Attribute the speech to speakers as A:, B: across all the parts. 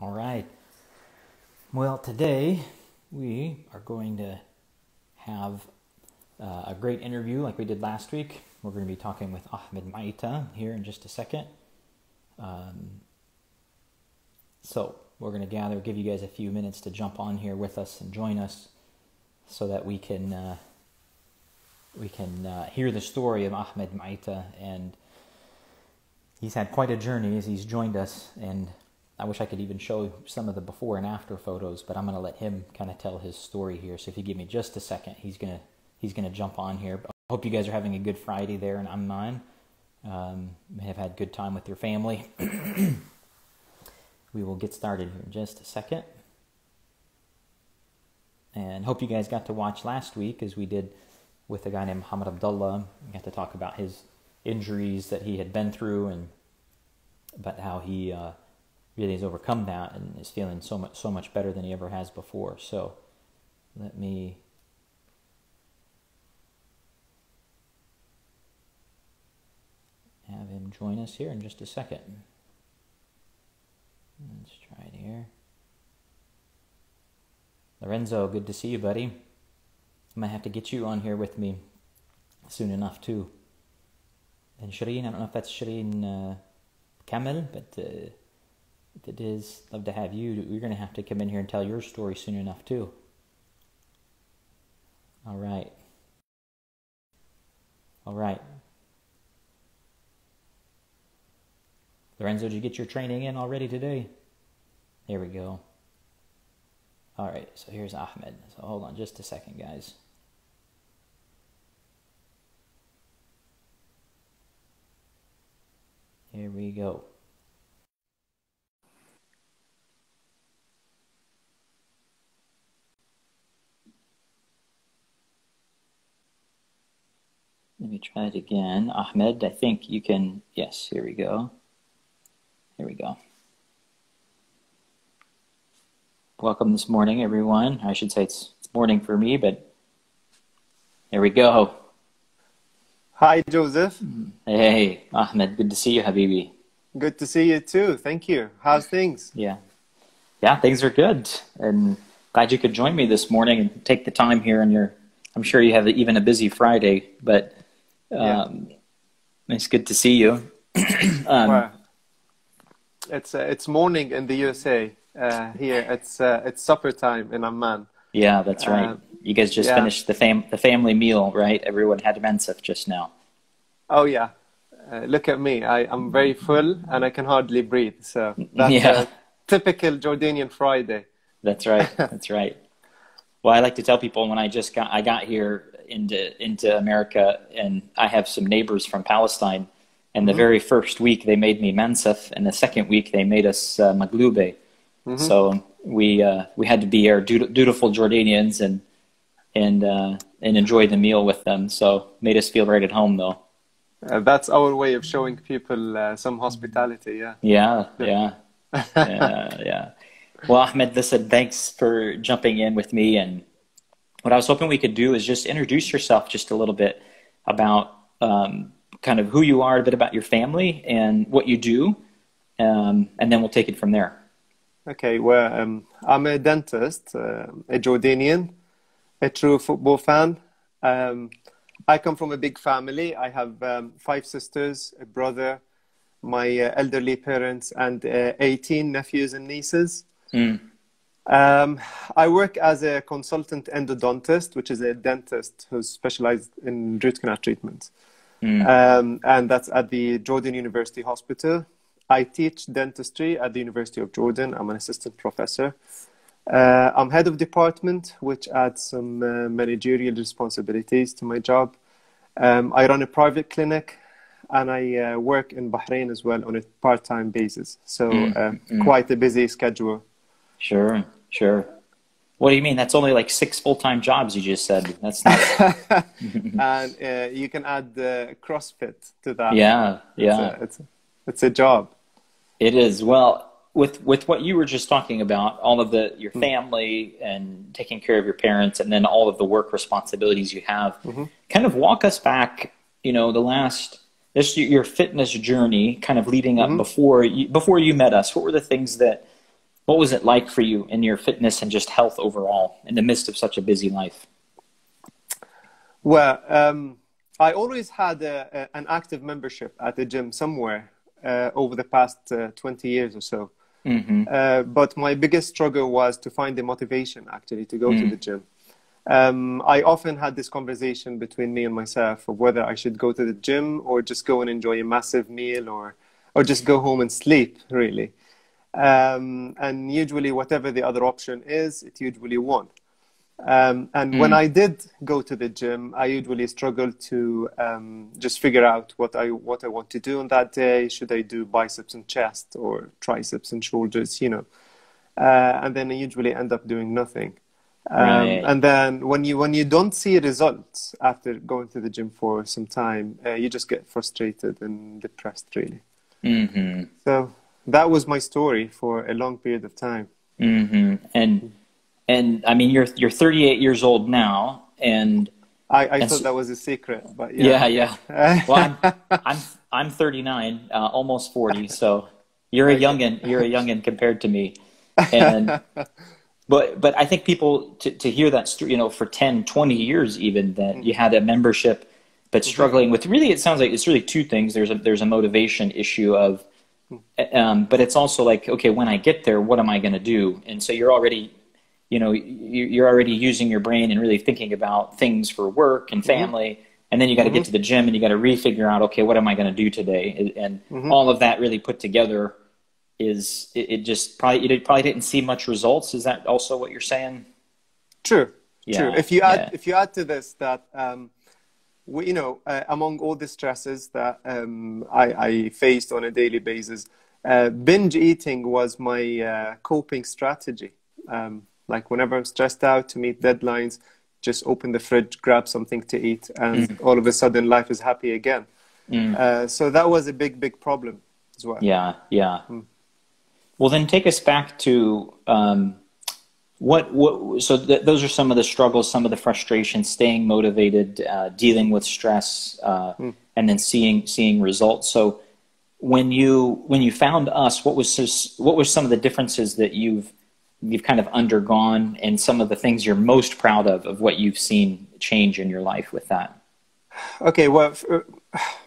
A: All right. Well, today we are going to have a great interview like we did last week. We're going to be talking with Ahmad here in just a second. So we're going to give you guys a few minutes to jump on here with us and join us so that we can hear the story of Ahmad Maita. And he's had quite a journey as he's joined us, and I wish I could even show some of the before and after photos, but I'm going to let him kind of tell his story here. So if you give me just a second, he's going to jump on here. I hope you guys are having a good Friday there in Amman. May have had a good time with your family. We will get started here in just a second. And hope you guys got to watch last week, as we did with a guy named Muhammad Abdullah. We got to talk about his injuries that he had been through, and about how he really has overcome that and is feeling so much better than he ever has before. So let me have him join us here in just a second. Let's try it here. Lorenzo, good to see you, buddy. I might have to get you on here with me soon enough too. And Shireen, I don't know if that's Shireen Kamel, but if it is, love to have you. You're going to have to come in here and tell your story soon enough too. All right. Lorenzo, did you get your training in already today? There we go. All right, so here's Ahmed. So hold on just a second, guys. Here we go. Let me try it again. Ahmed, I think you can, yes, here we go. Here we go. Welcome this morning, everyone. I should say it's morning for me, but here we go.
B: Hi, Joseph.
A: Hey, Ahmed, good to see you, Habibi.
B: Good to see you too. Thank you. How's things?
A: Yeah, things are good. And glad you could join me this morning and take the time here. And I'm sure you have even a busy Friday, but it's good to see you.
B: Well, it's morning in the USA. Here it's supper time in Amman.
A: Yeah, that's right. You guys just finished the family meal, right? Everyone had mansaf just now.
B: Oh yeah, look at me. I'm very full and I can hardly breathe. So that's a typical Jordanian Friday.
A: That's right. That's right. Well, I like to tell people when I got here into America, and I have some neighbors from Palestine, and the very first week they made me mansaf, and the second week they made us maglube. So we had to be our dutiful Jordanians and enjoy the meal with them. So made us feel right at home, though.
B: That's our way of showing people some hospitality.
A: Yeah. Well, Ahmed, listen, thanks for jumping in with me. And what I was hoping we could do is just introduce yourself just a little bit about kind of who you are, a bit about your family and what you do, and then we'll take it from there.
B: Okay, well, I'm a dentist, a Jordanian, a true football fan. I come from a big family. I have 5 sisters, a brother, my elderly parents, and 18 nephews and nieces. I work as a consultant endodontist, which is a dentist who's specialized in root canal treatment. And that's at the Jordan University Hospital. I teach dentistry at the University of Jordan. I'm an assistant professor. I'm head of department, which adds some managerial responsibilities to my job. I run a private clinic, and I work in Bahrain as well on a part-time basis. So quite a busy schedule.
A: Sure. What do you mean? That's only like 6 full-time jobs you just said. That's not...
B: And you can add CrossFit to that.
A: Yeah.
B: It's a job.
A: It is. Well, with what you were just talking about, all of your family and taking care of your parents, and then all of the work responsibilities you have, kind of walk us back, your fitness journey, kind of leading up before you met us. What were the things that What was it like for you in your fitness and just health overall in the midst of such a busy life?
B: Well, I always had an active membership at the gym somewhere over the past 20 years or so. But my biggest struggle was to find the motivation actually to go to the gym. I often had this conversation between me and myself of whether I should go to the gym or just go and enjoy a massive meal or just go home and sleep, really. And usually whatever the other option is, it usually won. And when I did go to the gym, I usually struggled to just figure out what I want to do on that day. Should I do biceps and chest or triceps and shoulders, you know? And then I usually end up doing nothing. And then when you don't see results after going to the gym for some time, you just get frustrated and depressed, really. So that was my story for a long period of time.
A: And I mean, you're 38 years old now, and
B: I thought that was a secret, but
A: yeah. Well, I'm 39, almost 40, so you're a youngin. You're a youngin compared to me, and but I think people to hear that, you know, for 10, 20 years even, that you had a membership, but struggling with, really, it sounds like it's really two things. There's a motivation issue of, but it's also like, okay, when I get there, what am I going to do? And so you're already, you know, you're already using your brain and really thinking about things for work and family. And then you got to get to the gym and you got to refigure out, okay, what am I going to do today? And all of that really put together is, it probably didn't see much results. Is that also what you're saying?
B: True.
A: Yeah.
B: True. If you add to this that, you know, among all the stresses that I faced on a daily basis, binge eating was my coping strategy. Like whenever I'm stressed out to meet deadlines, just open the fridge, grab something to eat, and all of a sudden life is happy again. So that was a big problem as well.
A: Yeah. Well, then take us back to those are some of the struggles, some of the frustrations, staying motivated, dealing with stress, and then seeing results. So when you found us, what were some of the differences that you've kind of undergone, and some of the things you're most proud of what you've seen change in your life with that?
B: Okay, well,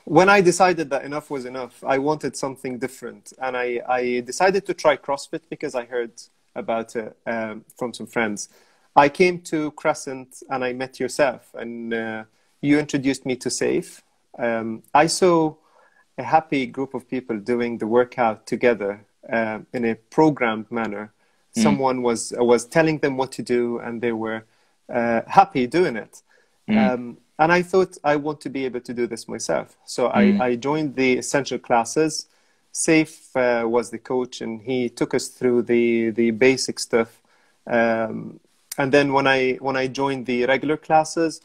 B: when I decided that enough was enough, I wanted something different. And I decided to try CrossFit because I heard about it from some friends. I came to Crescent and I met yourself, and you introduced me to Safe. I saw a happy group of people doing the workout together in a programmed manner. Someone was telling them what to do, and they were happy doing it. And I thought, I want to be able to do this myself. So I joined the essential classes. Safe was the coach, and he took us through the basic stuff. And then when I joined the regular classes,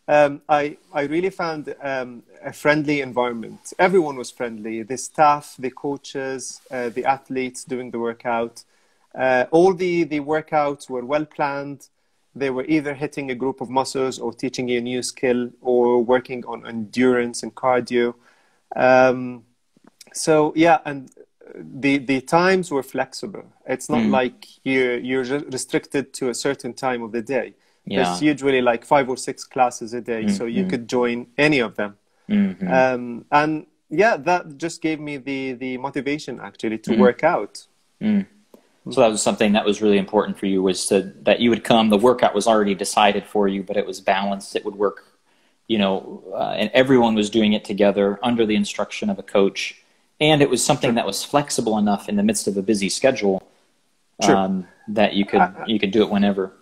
B: I really found a friendly environment. Everyone was friendly. The staff, the coaches, the athletes doing the workout. All the workouts were well planned. They were either hitting a group of muscles or teaching you a new skill or working on endurance and cardio. So yeah, and the times were flexible. It's not like you're restricted to a certain time of the day. There's usually like 5 or 6 classes a day, so you could join any of them. And yeah, that just gave me the motivation actually to work out.
A: So that was something that was really important for you, was that you would come, the workout was already decided for you, but it was balanced, it would work, you know, and everyone was doing it together under the instruction of a coach. And it was something that was flexible enough in the midst of a busy schedule that you could do it whenever.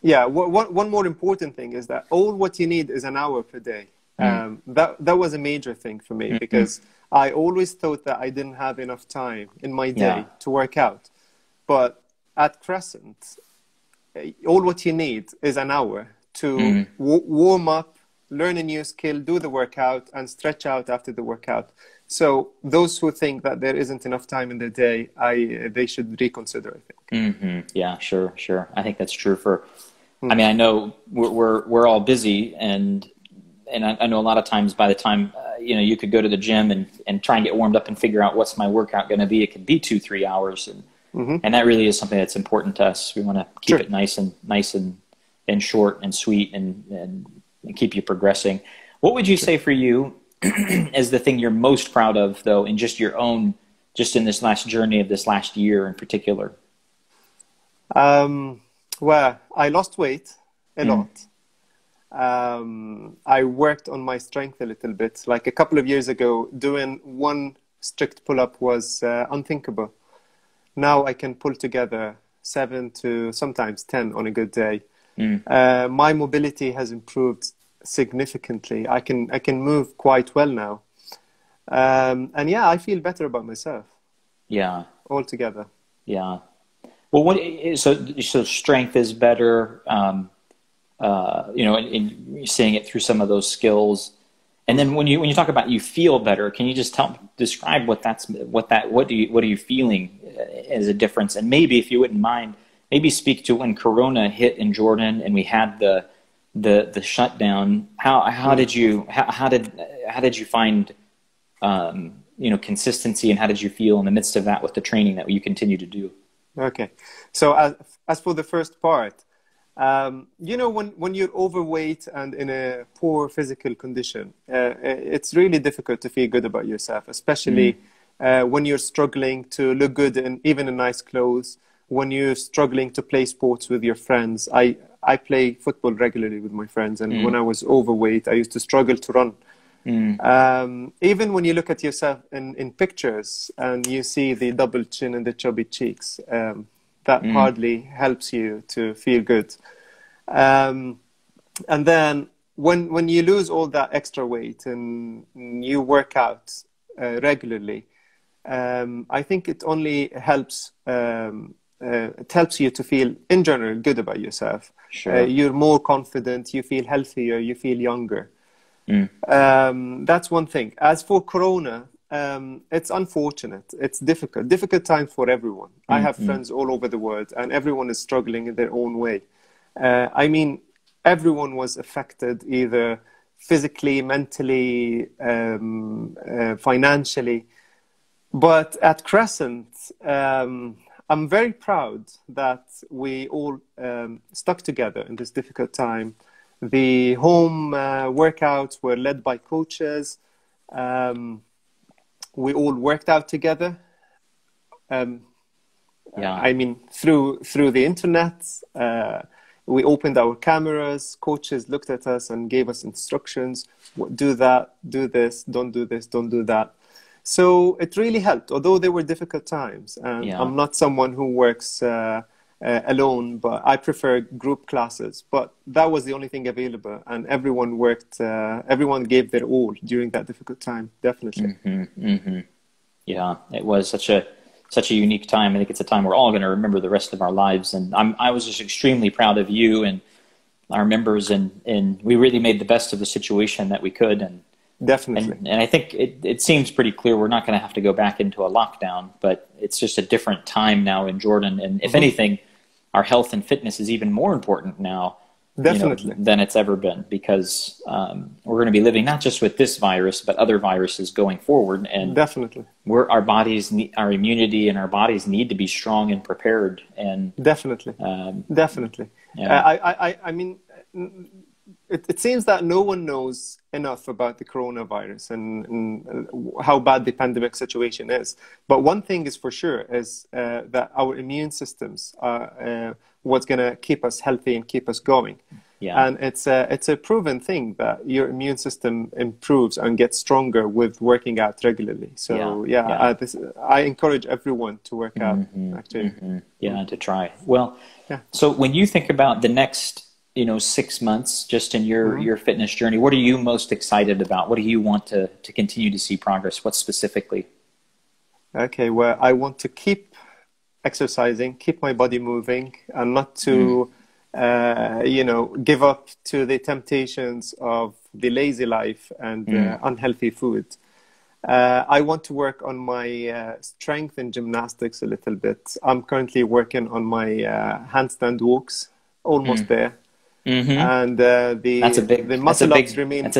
B: Yeah, one more important thing is that all what you need is an hour per day. That was a major thing for me, because I always thought that I didn't have enough time in my day to work out. But at Crescent, all what you need is an hour to warm up, learn a new skill, do the workout, and stretch out after the workout. So those who think that there isn't enough time in the day, they should reconsider, I think.
A: Yeah, sure. I think that's true for. I mean, I know we're all busy, and I know a lot of times by the time you know, you could go to the gym and try and get warmed up and figure out what's my workout going to be. It could be 2-3 hours, and And that really is something that's important to us. We want to keep it nice and short and sweet and keep you progressing. What would you say for you is the thing you're most proud of, though, in just your own, just in this last journey of this last year in particular?
B: Well, I lost weight a lot. I worked on my strength a little bit. Like a couple of years ago, doing one strict pull-up was unthinkable. Now I can pull together 7 to sometimes 10 on a good day. My mobility has improved significantly. I can move quite well now. And yeah, I feel better about myself.
A: Yeah.
B: Altogether.
A: Yeah. Well, so strength is better, and seeing it through some of those skills. And then when you talk about you feel better, can you just describe what are you feeling as a difference? And maybe, if you wouldn't mind, maybe speak to when Corona hit in Jordan and we had the shutdown. How did you find consistency, and how did you feel in the midst of that with the training that you continue to do?
B: Okay, so as for the first part, when you're overweight and in a poor physical condition, it's really difficult to feel good about yourself, especially when you're struggling to look good in even in nice clothes, when you're struggling to play sports with your friends. I play football regularly with my friends, and when I was overweight, I used to struggle to run. Even when you look at yourself in pictures and you see the double chin and the chubby cheeks, that hardly helps you to feel good. And then when you lose all that extra weight and you work out regularly, I think it only helps. It helps you to feel, in general, good about yourself.
A: Sure.
B: You're more confident. You feel healthier. You feel younger. That's one thing. As for Corona, it's unfortunate. It's difficult time for everyone. I have friends all over the world, and everyone is struggling in their own way. I mean, everyone was affected, either physically, mentally, financially. But at Crescent, I'm very proud that we all stuck together in this difficult time. The home workouts were led by coaches. We all worked out together. I mean, through the internet. We opened our cameras. Coaches looked at us and gave us instructions. Do that, do this, don't do this, don't do that. So it really helped, although there were difficult times. And I'm not someone who works alone, but I prefer group classes. But that was the only thing available, and everyone worked. Everyone gave their all during that difficult time. Definitely.
A: Yeah, it was such a unique time. I think it's a time we're all going to remember the rest of our lives. And I was just extremely proud of you and our members, and we really made the best of the situation that we could. And
B: definitely.
A: And I think it seems pretty clear we're not going to have to go back into a lockdown, but it's just a different time now in Jordan. And if anything, our health and fitness is even more important now than it's ever been, because we're going to be living not just with this virus, but other viruses going forward. And
B: definitely,
A: our bodies, our immunity and our bodies need to be strong and prepared. And
B: definitely. Yeah. I mean, it seems that no one knows enough about the coronavirus and how bad the pandemic situation is. But one thing is for sure is that our immune systems are what's going to keep us healthy and keep us going. Yeah. And it's a proven thing that your immune system improves and gets stronger with working out regularly. So I encourage everyone to work out. Actually,
A: to try. Well, so when you think about the next 6 months just in your fitness journey, what are you most excited about? What do you want to continue to see progress? What specifically?
B: Okay, well, I want to keep exercising, keep my body moving, and not to give up to the temptations of the lazy life and unhealthy food. I want to work on my strength in gymnastics a little bit. I'm currently working on my handstand walks, almost there. And the muscle ups remain.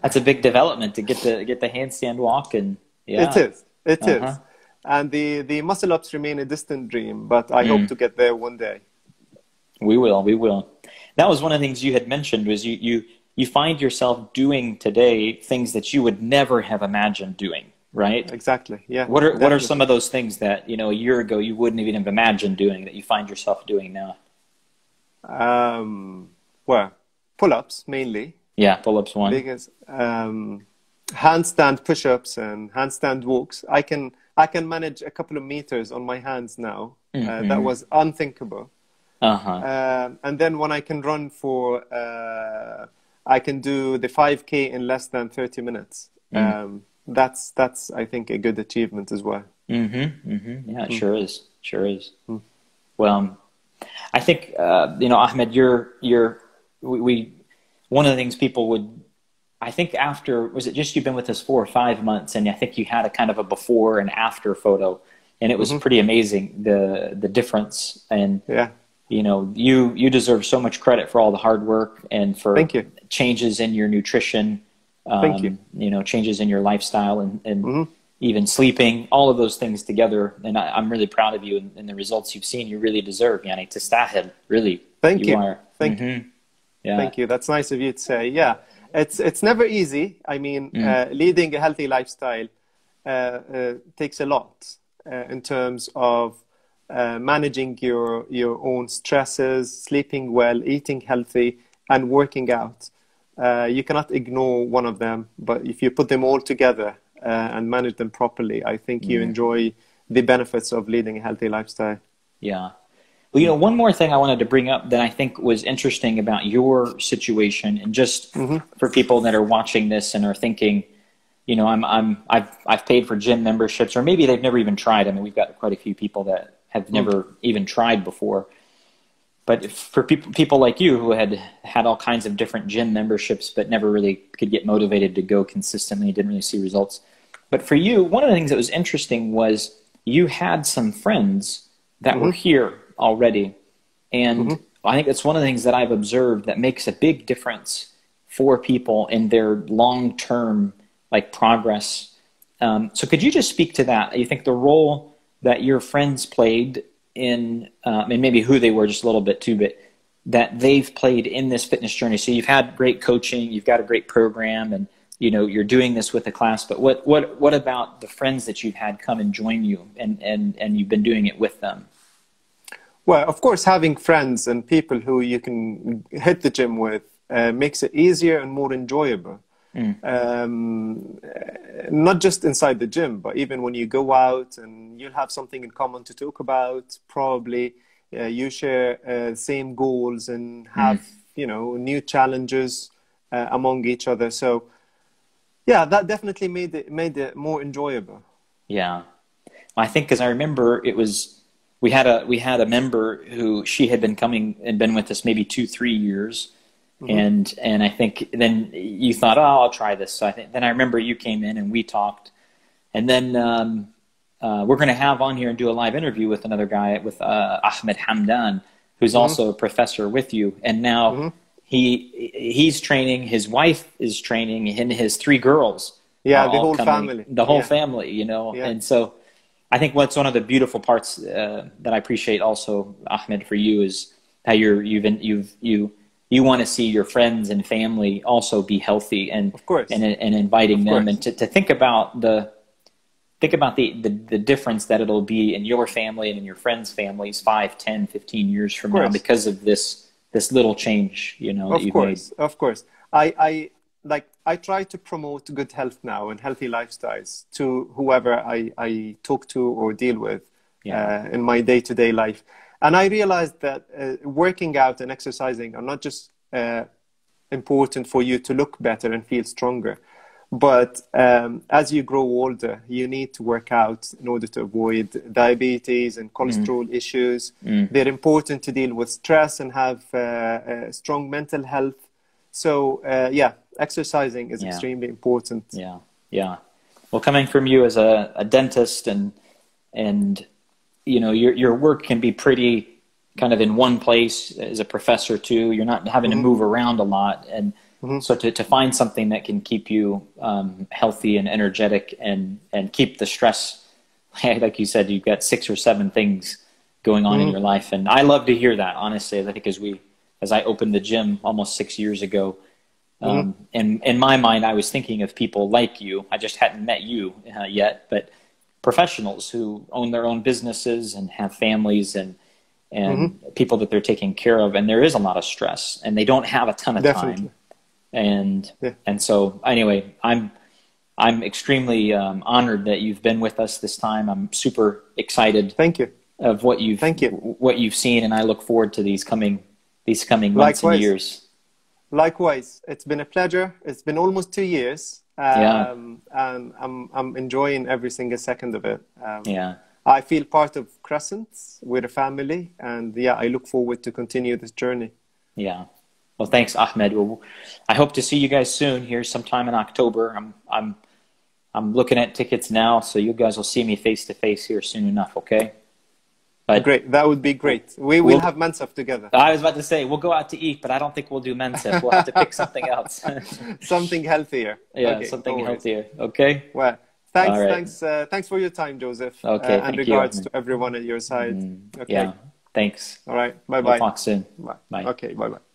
A: That's a big development to get the handstand walk, and
B: it is. And the muscle ups remain a distant dream, but I hope to get there one day.
A: We will. We will. That was one of the things you had mentioned, was you find yourself doing today things that you would never have imagined doing, right?
B: Exactly. Yeah.
A: What are some of those things that, you know, a year ago you wouldn't even have imagined doing that you find yourself doing now?
B: Well, pull-ups mainly.
A: Yeah, pull-ups one.
B: Because handstand push-ups and handstand walks, I can manage a couple of meters on my hands now. That was unthinkable. And then when I can run for, I can do the 5K in less than 30 minutes. That's I think a good achievement as well.
A: Yeah, it sure is. Sure is. Well, I think you know, Ahmed, one of the things people would, I think after, was it just you've been with us 4 or 5 months, and I think you had a kind of a before and after photo, and it was pretty amazing, the difference. And you know, you deserve so much credit for all the hard work and for changes in your nutrition. You know, changes in your lifestyle and even sleeping, all of those things together. And I'm really proud of you and the results you've seen. You really deserve, yani, tastahil, really.
B: Thank you.
A: Are.
B: Thank you. Yeah. Thank you. That's nice of you to say. Yeah, it's never easy. I mean, leading a healthy lifestyle takes a lot in terms of managing your own stresses, sleeping well, eating healthy, and working out. You cannot ignore one of them, but if you put them all together and manage them properly, I think you enjoy the benefits of leading a healthy lifestyle. Yeah.
A: Well, you know, one more thing I wanted to bring up that I think was interesting about your situation, and just for people that are watching this and are thinking, you know, I've paid for gym memberships, or maybe they've never even tried. I mean, we've got quite a few people that have never even tried before. But for people like you who had all kinds of different gym memberships but never really could get motivated to go consistently, didn't really see results. But for you, one of the things that was interesting was you had some friends that were here already. And I think that's one of the things that I've observed that makes a big difference for people in their long-term like progress. So could you just speak to that? You think the role that your friends played in, and maybe who they were just a little bit too, but that they've played in this fitness journey? So you've had great coaching, you've got a great program, and you know, you're doing this with a class, but what about the friends that you've had come and join you and you've been doing it with them?
B: Well, of course, having friends and people who you can hit the gym with makes it easier and more enjoyable. Not just inside the gym, but even when you go out and you'll have something in common to talk about. Probably you share same goals and have you know, new challenges among each other. So yeah, that definitely made it more enjoyable. Yeah,
A: I think, because I remember it was, we had a member who, she had been coming and been with us maybe 2-3 years. And I think then you thought, oh, I'll try this. So then I remember you came in and we talked, and then we're going to have on here and do a live interview with another guy, with Ahmad Hamdan, who's also a professor with you. And now he's training, his wife is training, and his 3 girls.
B: Yeah, the whole family.
A: The whole family, you know. Yeah. And so I think what's one of the beautiful parts that I appreciate also, Ahmed, for you, is how you want to see your friends and family also be healthy, and
B: of course,
A: and inviting them, and to think about the difference that it'll be in your family and in your friends' families 5, 10, 15 years from now, because of this little change, you know.
B: Of course. I try to promote good health now and healthy lifestyles to whoever I talk to or deal with in my day-to-day life. And I realized that working out and exercising are not just important for you to look better and feel stronger, but as you grow older, you need to work out in order to avoid diabetes and cholesterol issues. They're important to deal with stress and have strong mental health. So yeah, exercising is extremely important.
A: Yeah. Well, coming from you as a dentist, and you know, your work can be pretty kind of in one place as a professor too. You're not having to move around a lot, and so to find something that can keep you healthy and energetic and keep the stress like you said, you've got 6 or 7 things going on in your life. And I love to hear that, honestly. I think as I opened the gym almost 6 years ago, and in my mind, I was thinking of people like you. I just hadn't met you yet, but professionals who own their own businesses and have families and people that they're taking care of. And there is a lot of stress and they don't have a ton of time. And so anyway, I'm extremely honored that you've been with us this time. I'm super excited.
B: Thank you.
A: Of what you've seen, and I look forward to these coming months and years.
B: Likewise, it's been a pleasure. It's been almost 2 years, and I'm enjoying every single second of it. I feel part of Crescent. We're a family, and I look forward to continue this journey. Yeah.
A: Well, thanks, Ahmed. Well, I hope to see you guys soon here, sometime in October. I'm looking at tickets now, so you guys will see me face to face here soon enough. Okay. But
B: great. That would be great. We'll have Mansaf together.
A: I was about to say, we'll go out to eat, but I don't think we'll do Mansaf. We'll have to pick something else.
B: Something healthier.
A: Yeah, okay, something healthier. Okay.
B: Well, thanks for your time, Joseph.
A: Okay,
B: and regards to everyone at your side. Okay.
A: Yeah, thanks.
B: All right. Bye-bye.
A: We'll talk soon.
B: Bye.
A: Bye.
B: Okay, bye-bye.